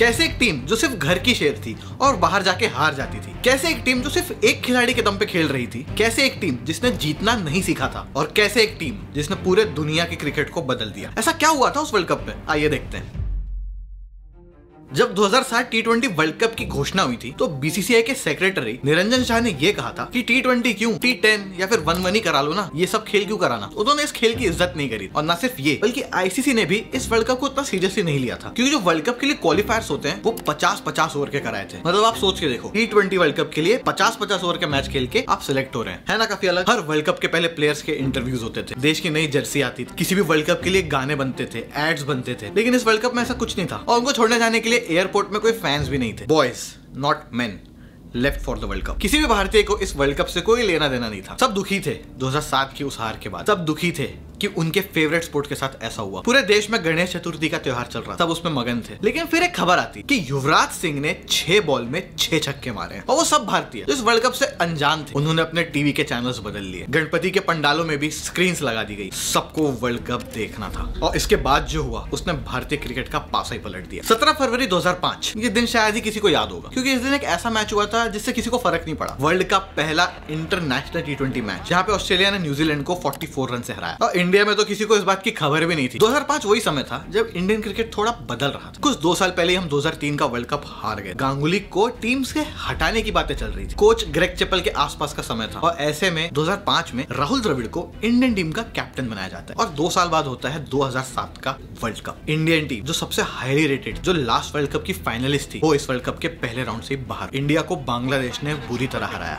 कैसे एक टीम जो सिर्फ घर की शेर थी और बाहर जाके हार जाती थी, कैसे एक टीम जो सिर्फ एक खिलाड़ी के दम पे खेल रही थी, कैसे एक टीम जिसने जीतना नहीं सीखा था, और कैसे एक टीम जिसने पूरे दुनिया की क्रिकेट को बदल दिया। ऐसा क्या हुआ था उस वर्ल्ड कप में, आइए देखते हैं। जब 2007 T20 वर्ल्ड कप की घोषणा हुई थी तो बीसीसीआई के सेक्रेटरी निरंजन शाह ने यह कहा था कि T20 क्यों, T10 या फिर 1-1 ही करा लो ना, ये सब खेल क्यों कराना। उन्होंने इस खेल की इज्जत नहीं करी, और न सिर्फ ये बल्कि आईसीसी ने भी इस वर्ल्ड कप को इतना सीरियसली नहीं लिया था, क्योंकि जो वर्ल्ड कप के लिए क्वालिफायर्स होते हैं वो 50-50 ओवर के कराए थे। मतलब आप सोच के देखो, T20 वर्ल्ड कप के लिए 50-50 ओवर के मैच खेल के आप सिलेक्ट हो रहे हैं, है ना काफी अलग। हर वर्ल्ड कप के पहले प्लेयर्स के इंटरव्यूज होते थे, देश की नई जर्सी आती थी, किसी भी वर्ल्ड कप के लिए गाने बनते थे, एड्स बनते थे, लेकिन इस वर्ल्ड कप में ऐसा कुछ नहीं था। और उनको छोड़ने जाने के लिए एयरपोर्ट में कोई फैंस भी नहीं थे। Boys not main left for the world cup. किसी भी भारतीय को इस वर्ल्ड कप से कोई लेना देना नहीं था। सब दुखी थे 2007 की उस हार के बाद। सब दुखी थे कि उनके फेवरेट स्पोर्ट के साथ ऐसा हुआ। पूरे देश में गणेश चतुर्थी का त्योहार चल रहा था, सब उसमें मगन थे। लेकिन फिर एक खबर आती कि युवराज सिंह ने 6 बॉल में 6 छक्के मारे हैं, और वो सब भारतीय इस वर्ल्ड कप से अनजान थे। उन्होंने अपने टीवी के चैनल्स बदल लिए, गणपति के पंडालों में भी स्क्रीन्स लगा दी गई, सबको वर्ल्ड कप देखना था। और इसके बाद जो हुआ उसने भारतीय क्रिकेट का पासा ही पलट दिया। 17 फरवरी 2005 ये दिन शायद ही किसी को याद होगा, क्योंकि इस दिन एक ऐसा मैच हुआ था जिससे किसी को फर्क नहीं पड़ा। वर्ल्ड का पहला इंटरनेशनल T20 मैच, जहाँ पे ऑस्ट्रेलिया ने न्यूजीलैंड को 44 रन से हराया, और इंडिया में तो किसी को बात की खबर भी नहीं थी। 2005 वही समय था जब इंडियन क्रिकेट थोड़ा बदल रहा था। कुछ 2 साल पहले हम 2003 का वर्ल्ड कप हार गए। गांगुली को टीम से हटाने की बातें चल रही थी। कोच ग्रेग चैपल के आसपास का समय था, और ऐसे में 2005 में राहुल द्रविड़ को इंडियन टीम का कैप्टन बनाया जाता है, और 2 साल बाद होता है 2007 का वर्ल्ड कप। इंडियन टीम जो सबसे हाईली रेटेड, जो लास्ट वर्ल्ड कप की फाइनलिस्ट थी, वो इस वर्ल्ड कप के पहले राउंड से बाहर। इंडिया को बांग्लादेश ने बुरी तरह हराया,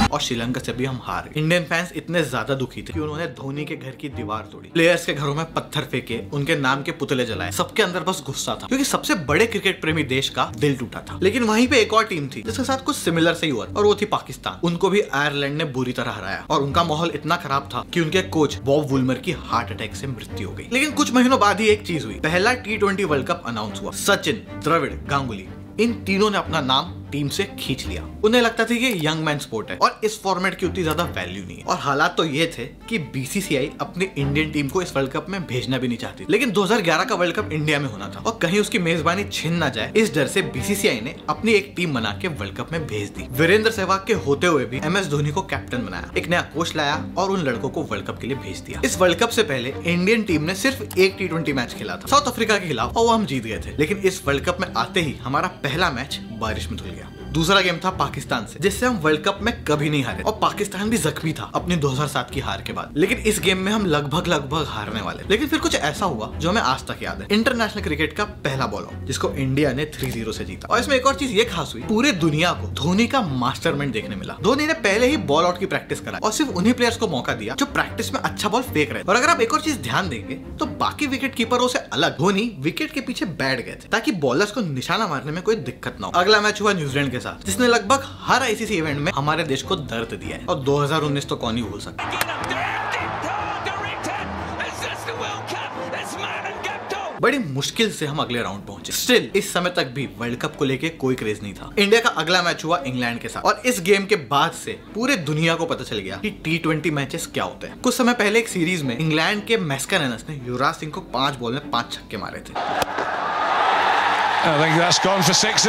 और श्रीलंका से भी हम हार गए। इंडियन फैंस इतने ज्यादा दुखी थे कि उन्होंने धोनी के घर की दीवार तोड़ी, प्लेयर्स के घरों में पत्थर फेंके, उनके नाम के पुतले जलाए। सबके अंदर बस गुस्सा था, क्योंकि सबसे बड़े क्रिकेट प्रेमी देश का दिल टूटा था। लेकिन वहीं पे एक और टीम थी जिसके साथ कुछ सिमिलर से ही हुआ, और वो थी पाकिस्तान। उनको भी आयरलैंड ने बुरी तरह हराया, और उनका माहौल इतना खराब था कि उनके कोच बॉब वुलमर की हार्ट अटैक से मृत्यु हो गई। लेकिन कुछ महीनों बाद ही एक चीज हुई, पहला T20 वर्ल्ड कप अनाउंस हुआ। सचिन, द्रविड़, गांगुली, इन तीनों ने अपना नाम टीम से खींच लिया। उन्हें लगता था कि ये यंग मैन स्पोर्ट है और इस फॉर्मेट की उतनी ज्यादा वैल्यू नहीं है। और हालात तो ये थे कि बीसीसीआई अपनी इंडियन टीम को इस वर्ल्ड कप में भेजना भी नहीं चाहती। लेकिन 2011 का वर्ल्ड कप इंडिया में होना था, और कहीं उसकी मेजबानी छिन ना जाए, इस डर से बीसीसीआई ने अपनी एक टीम बना के वर्ल्ड कप में भेज दी। वीरेंद्र सहवाग के होते हुए भी MS धोनी को कैप्टन बनाया, एक नया कोच लाया, और उन लड़कों को वर्ल्ड कप के लिए भेज दिया। इस वर्ल्ड कप से पहले इंडियन टीम ने सिर्फ एक T20 मैच खेला था, साउथ अफ्रीका के खिलाफ, और वो हम जीत गए थे। लेकिन इस वर्ल्ड कप में आते ही हमारा पहला मैच बारिश में धुल गया। दूसरा गेम था पाकिस्तान से, जिससे हम वर्ल्ड कप में कभी नहीं हारे, और पाकिस्तान भी जख्मी था अपनी 2007 की हार के बाद। लेकिन इस गेम में हम लगभग हारने वाले। लेकिन फिर कुछ ऐसा हुआ जो हमें आज तक याद है। इंटरनेशनल क्रिकेट का पहला बॉल आउट, जिसको इंडिया ने 3-0 से जीता। और इसमें एक और चीज ये खास हुई, पूरे दुनिया को धोनी का मास्टरमाइंड देखने मिला। धोनी ने पहले ही बॉल आउट की प्रैक्टिस कराई, और सिर्फ उन्हीं प्लेयर्स को मौका दिया जो प्रैक्टिस में अच्छा बॉल फेंक रहे थे। और अगर आप एक और चीज ध्यान देंगे तो बाकी विकेट कीपरों से अलग धोनी विकेट के पीछे बैठ गए थे, ताकि बॉलर्स को निशाना मारने में कोई दिक्कत ना हो। अगला मैच हुआ न्यूजीलैंड के साथ, जिसने लगभग हर आईसीसी इवेंट में हमारे देश को दर्द दिया है, और 2019 तो कौन ही भूल सकता। बड़ी मुश्किल से हम अगले राउंड पहुंचे। स्टिल इस समय तक भी वर्ल्ड कप को लेके कोई क्रेज नहीं था। इंडिया का अगला मैच हुआ इंग्लैंड के साथ, और इस गेम के बाद से पूरे दुनिया को पता चल गया कि T20 मैचेस क्या होते हैं। कुछ समय पहले एक सीरीज में इंग्लैंड के मैस्कारेनस ने युवराज सिंह को 5 बॉल में 5 छक्के मारे थे,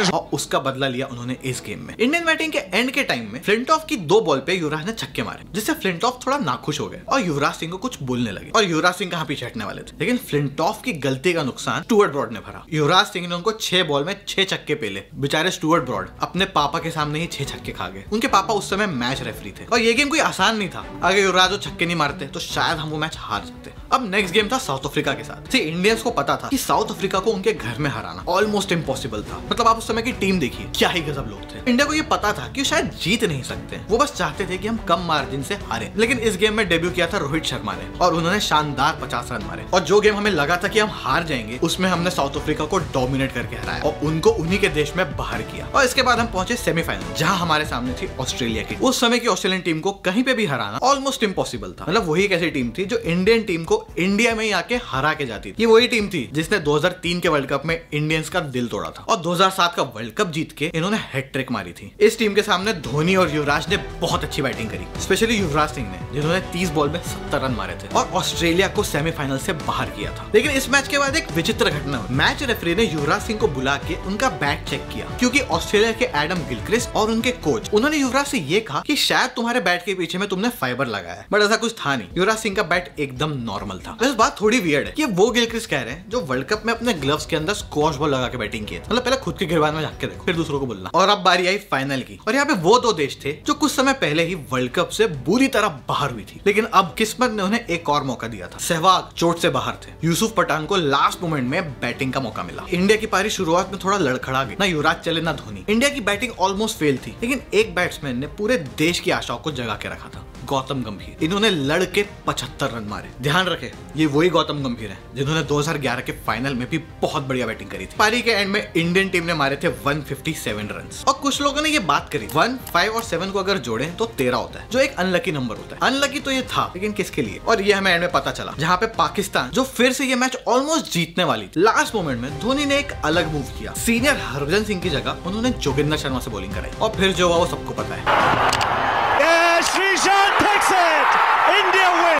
और उसका बदला लिया उन्होंने इस गेम में। इंडियन बैटिंग के एंड के टाइम में फ्लिंटॉफ की 2 बॉल पे युवराज ने छक्के मारे, जिससे फ्लिंटॉफ थोड़ा नाखुश हो गए और युवराज सिंह को कुछ बोलने लगे। और युवराज सिंह कहां पीछे हटने वाले थे, लेकिन फ्लिंटॉफ की गलती का नुकसान स्टुअर्ट ब्रॉड ने भरा। युवराज सिंह ने उनको 6 बॉल में 6 छक्के पेले। बेचारे स्टुअर्ट ब्रॉड अपने पापा के सामने ही 6 छक्के खा गए। उनके पापा उस समय मैच रेफरी थे, और ये गेम कोई आसान नहीं था। अगर युवराज वो छक्के नहीं मारते तो शायद हम वो मैच हार जाते। अब नेक्स्ट गेम था साउथ अफ्रीका के साथ। इंडियंस को पता था कि साउथ अफ्रीका को उनके घर में हराना ऑलमोस्ट इम्पॉसिबल था। मतलब आप उस समय की टीम देखिए, क्या ही गजब लोग थे। इंडिया को ये पता था कि शायद जीत नहीं सकते, वो बस चाहते थे कि हम कम मार्जिन से हारें। लेकिन इस गेम में डेब्यू किया था रोहित शर्मा ने, और उन्होंने शानदार 50 रन मारे। और जो गेम हमें लगा था कि हम हार जाएंगे, उसमें हमने साउथ अफ्रीका को डोमिनेट करके हराया, और उनको उन्हीं के देश में बाहर किया। और इसके बाद हम पहुंचे सेमीफाइनल, जहां हमारे सामने थी ऑस्ट्रेलिया की। उस समय की ऑस्ट्रेलियन टीम को कहीं पे भी हराना ऑलमोस्ट इम्पॉसिबल था। मतलब वही एक ऐसी टीम थी जो इंडियन टीम को इंडिया में ही आके हरा के जाती थी। ये वही टीम थी जिसने 2003 के वर्ल्ड कप में इंडियंस का दिल तोड़ा था और 2007 का वर्ल्ड कप जीत के इन्होंने हैट्रिक मारी थी। इस टीम के सामने धोनी और युवराज ने बहुत अच्छी बैटिंग करी, स्पेशली युवराज सिंह ने, जिन्होंने 30 बॉल में 70 रन मारे थे और ऑस्ट्रेलिया को सेमीफाइनल से बाहर किया था। लेकिन इस मैच के बाद एक विचित्र घटना हुई। मैच रेफरी ने युवराज सिंह को बुला के उनका बैट चेक किया, क्योंकि ऑस्ट्रेलिया के एडम गिलक्रिस्ट और उनके कोच, उन्होंने युवराज से ये कहा कि शायद तुम्हारे बैट के पीछे में तुमने फाइबर लगाया है, बट ऐसा कुछ था नहीं। युवराज सिंह का बैट एकदम नॉर्मल था। इस बात थोड़ी वियर्ड है कि वो गिलक्रिस्ट कह रहे हैं जो वर्ल्ड कप में अपने ग्लव्स के अंदर स्क्वॉश बॉल लगा के बैटिंग की। मतलब पहले खुद के गिरबान में झांक के देखो, फिर दूसरों को बोलना। और अब बारी आई फाइनल की, और यहाँ पे वो दो देश थे जो कुछ समय पहले ही वर्ल्ड कप से बुरी तरह बाहर हुई थी, लेकिन अब किस्मत ने उन्हें एक और मौका दिया था। सहवाग चोट से बाहर थे, यूसुफ पठान को लास्ट मोमेंट में बैटिंग का मौका मिला। इंडिया की पारी शुरुआत में थोड़ा लड़खड़ा गई, ना युवराज चले ना धोनी। इंडिया की बैटिंग ऑलमोस्ट फेल थी, लेकिन एक बैट्समैन ने पूरे देश की आशाओं को जगा के रखा था, गौतम गंभीर। इन्होंने लड़ के 75 रन मारे। ध्यान रखे, ये वही गौतम गंभीर है जिन्होंने 2011 के फाइनल में भी बहुत बढ़िया बैटिंग करी थी। पारी के एंड में इंडियन टीम ने मारे थे 157 रन। और कुछ लोगों ने ये बात करी 1, 5 और 7 को अगर जोड़े तो 13 होता है, जो एक अनलकी नंबर होता है। अनलकी तो ये था, लेकिन किसके लिए? और ये हमें एंड में पता चला, जहाँ पे पाकिस्तान, जो फिर से ये मैच ऑलमोस्ट जीतने वाली थी, लास्ट मोमेंट में धोनी ने एक अलग मूव किया। सीनियर हरभजन सिंह की जगह उन्होंने जोगिंदर शर्मा से बॉलिंग कराई, और फिर जो हुआ वो सबको पता है।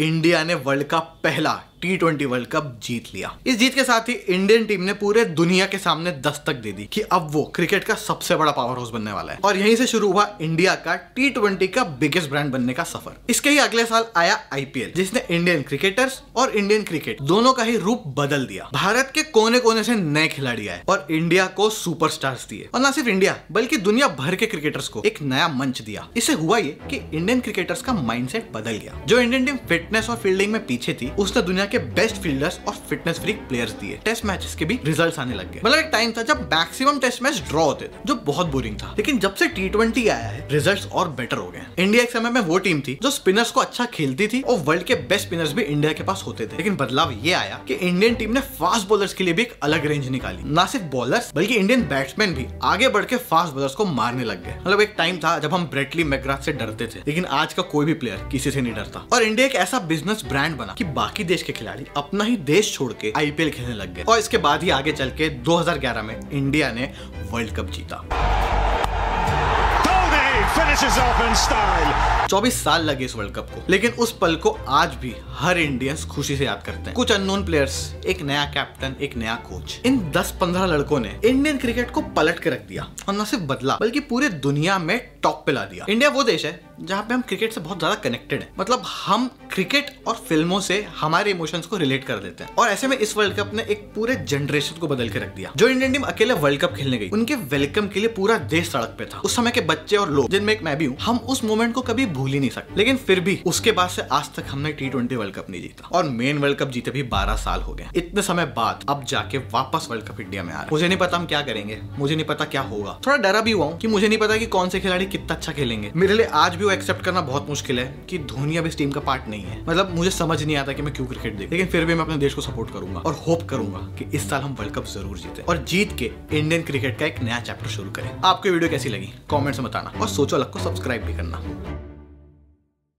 इंडिया ने वर्ल्ड का पहला T20 वर्ल्ड कप जीत लिया। इस जीत के साथ ही इंडियन टीम ने पूरे दुनिया के सामने दस्तक दे दी कि अब वो क्रिकेट का सबसे बड़ा पावर हाउस बनने वाला है। और यहीं से शुरू हुआ इंडिया का T20 का बिगेस्ट ब्रांड बनने का सफर। इसके ही अगले साल आया IPL, जिसने इंडियन क्रिकेटर्स और इंडियन क्रिकेट दोनों का ही रूप बदल दिया। भारत के कोने कोने से नए खिलाड़ी आए और इंडिया को सुपरस्टार्स दिए, और न सिर्फ इंडिया बल्कि दुनिया भर के क्रिकेटर्स को एक नया मंच दिया। इससे हुआ ये कि इंडियन क्रिकेटर्स का माइंडसेट बदल गया। जो इंडियन टीम फिटनेस और फील्डिंग में पीछे थी, उसने दुनिया के बेस्ट फील्डर्स और फिटनेस फ्रीक प्लेयर्स दिए। टेस्ट मैचेस के भी रिजल्ट्स आने लग गए। मतलब एक टाइम था जब मैक्सिमम टेस्ट मैच ड्रॉ होते थे, जो बहुत बोरिंग था, लेकिन जब से T20 आया है, रिजल्ट्स और बेटर हो गए। इंडिया एक समय में वो टीम थी जो स्पिनर्स को अच्छा खेलती थी, और वर्ल्ड के बेस्ट स्पिनर्स भी इंडिया के पास होते थे। लेकिन बदलाव ये आया कि इंडियन टीम ने फास्ट बॉलर्स के लिए भी एक अलग रेंज निकाली। ना सिर्फ बॉलर्स बल्कि इंडियन बैट्समैन भी आगे बढ़ के फास्ट बॉलर्स को मारने लग गए। मतलब एक टाइम था जब हम ब्रेटली मैकग्राथ से डरते थे, लेकिन आज का कोई भी प्लेयर किसी से नहीं डरता। और इंडिया एक ऐसा बिजनेस ब्रांड बना कि बाकी देश के खिलाड़ी अपना ही देश छोड़ के IPL खेलने लग गए। और इसके बाद ही आगे चल के 2011 में इंडिया ने वर्ल्ड कप जीता। 24 साल लगे इस वर्ल्ड कप को, लेकिन उस पल को आज भी हर इंडियंस खुशी से याद करते हैं। कुछ अननोन प्लेयर्स, एक नया कैप्टन, एक नया कोच, इन 10-15 लड़कों ने इंडियन क्रिकेट को पलट के रख दिया, और न सिर्फ बदला बल्कि पूरे दुनिया में टॉप पे ला दिया। इंडिया वो देश है जहाँ पे हम क्रिकेट से बहुत ज्यादा कनेक्टेड है। मतलब हम क्रिकेट और फिल्मों से हमारे इमोशंस को रिलेट कर देते हैं, और ऐसे में इस वर्ल्ड कप ने एक पूरे जनरेशन को बदल के रख दिया। जो इंडियन टीम अकेले वर्ल्ड कप खेलने गई, उनके वेलकम के लिए पूरा देश सड़क पे था। उस समय के बच्चे और लोग, जिनमें एक मैं भी हूँ, हम उस मोमेंट को कभी भूल ही नहीं सकते। लेकिन फिर भी उसके बाद से आज तक हमने T20 वर्ल्ड कप नहीं जीता, और मेन वर्ल्ड कप जीते भी 12 साल हो गए। इतने समय बाद अब जाके वापस वर्ल्ड कप इंडिया में आ रहा है। मुझे नहीं पता हम क्या करेंगे, मुझे नहीं पता क्या होगा। थोड़ा डरा भी हुआ हूँ कि मुझे नहीं पता कि कौन से खिलाड़ी कितना अच्छा खेलेंगे। मेरे लिए आज भी वो एक्सेप्ट करना बहुत मुश्किल है कि धोनी अब इस टीम का पार्ट नहीं है। मतलब मुझे समझ नहीं आता कि मैं क्यों क्रिकेट देखूं, लेकिन फिर भी मैं अपने देश को सपोर्ट करूंगा और होप करूंगा कि इस साल हम वर्ल्ड कप जरूर जीते और जीत के इंडियन क्रिकेट का एक नया चैप्टर शुरू करें। आपको वीडियो कैसी लगी कमेंट्स में बताना, और सोचो अलग को सब्सक्राइब भी करना।